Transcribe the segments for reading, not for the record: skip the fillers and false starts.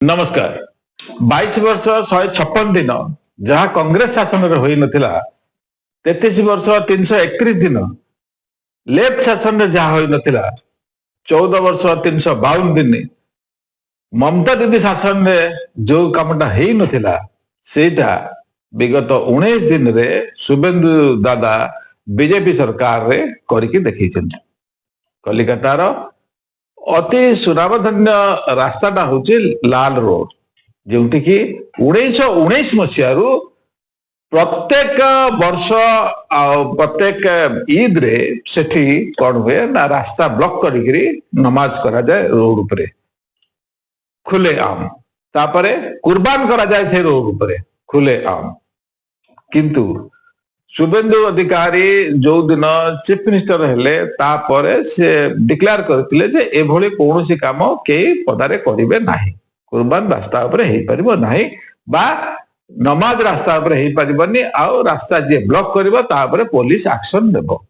नमस्कार। 22 वर्ष 156 दिन जहाँ कांग्रेस शासन में होई नथिला 33 वर्ष 331 दिन लेफ्ट शासन में जहाँ होई नथिला 14 वर्ष 352 दिन ममता दीदी शासन में जो कामटा हेई नथिला सेटा विगत 19 दिन रे शुभेंदु दादा बीजेपी सरकार रे करके देखैछन। कलिकतार अति सुनामधन्य रास्ताटा हूँ लाल रोड जोटि कि 1919 मसीह प्रत्येक वर्ष प्रत्येक ईद रे सेठी कौन हुए ना रास्ता ब्लॉक करी नमाज करा जाए रोड उपरे खुले आम तापरे कुर्बान करा जाए से रोड उपरे खुले आम। किंतु शुभेंदु अधिकारी जो दिन चीफ मिनिस्टर हेले तापरे से डिक्लेयर करथिले जे एभली कोनोसी काम के पदारे करिवे नाही, कुर्बान रास्ता उपरे हेई परिबो नाही बा नमाज रास्ता उपरे हेई परिबनी आ रास्ता जे ब्लॉक करिवो ता उपरे पुलिस एक्शन देबो।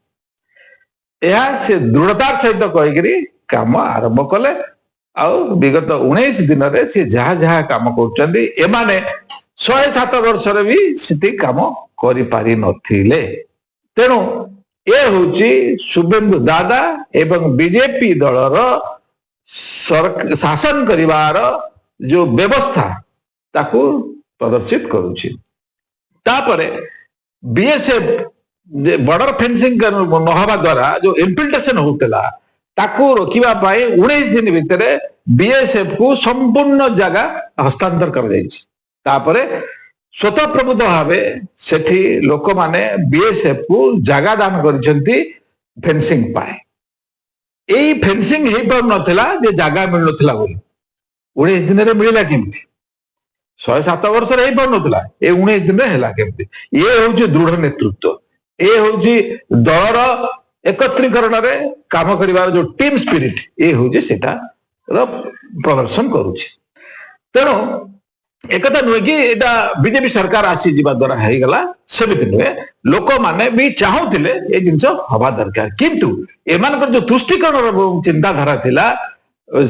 एहा से दृढ़तार सहित कहिकरी काम आरंभ कले आ विगत 19 दिन रे से जहा जहा काम करचंदी एमाने 107 वर्ष रे भी सिटी काम करि पारि नथिले। तेणु ए होची शुभेंदु दादा एवं बीजेपी दलर शासन करिवार जो व्यवस्था ताकू प्रदर्शित करूची। तापरे बीएसएफ बॉर्डर फेंसिंग नहबा द्वारा जो इन्फिल्ट्रेशन होतला ताकू रोकिबा पाए 19 दिन भितरे बीएसएफ को संपूर्ण जगह हस्तांतर कर जाइछि। तापरे स्वतः प्रबुद्ध भावे सेठी लोक माने बीएसएफ को जगह दान करिसेंती फेंसिंग पाए। एई फेंसिंग हेई पर नथिला जे जगह मिल नथिला बोली 19 दिन रे मिलिला केमती 107 वर्ष रे हेई पर नथिला ए 19 दिन रे हेला केमती। ए होउची दृढ़ नेतृत्व, ए होउची दलर एकत्रीकरण रे काम करिवार जो टीम स्पिरिट ए होउची सेटा रो प्रदर्शन करूची। तेणु एकता नुहे कि एटा बीजेपी सरकार आसी जीवा द्वारा है गला सेमिति नुहे लोक माने भी चाहूतिले ए जिंस हवा दरकार। किंतु एमानकर जो तुष्टिकरण चिंताधारा थिला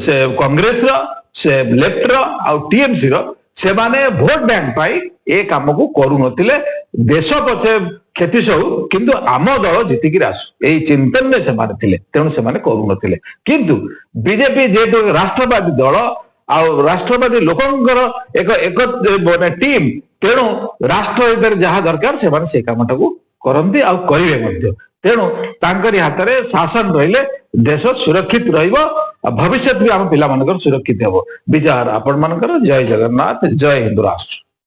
से कांग्रेस रो से लेफ्ट रो आ टीएमसी रो से माने वोट बैंक पाई ए काम को करू नथिले। देश पछे क्षति सहु किंतु आम दल जीतिकी आसु एई चिंतन में से माने थिले, तेणु से माने करू नथिले। किंतु बीजेपी जेतु राष्ट्रवादी दल आ राष्ट्रवादी लोकंकर एक एक टीम तेणु राष्ट्र हित जहाँ दरकार से माने से कामटा को करंती आ करिवे मध्य। तेणु तांकरी हाथ रे शासन रहिले देश सुरक्षित रहिबो भविष्य भी आम पिला मानकर सुरक्षित हेबो। विचार आपण मानकर जय जगन्नाथ, जय हिंदू राष्ट्र।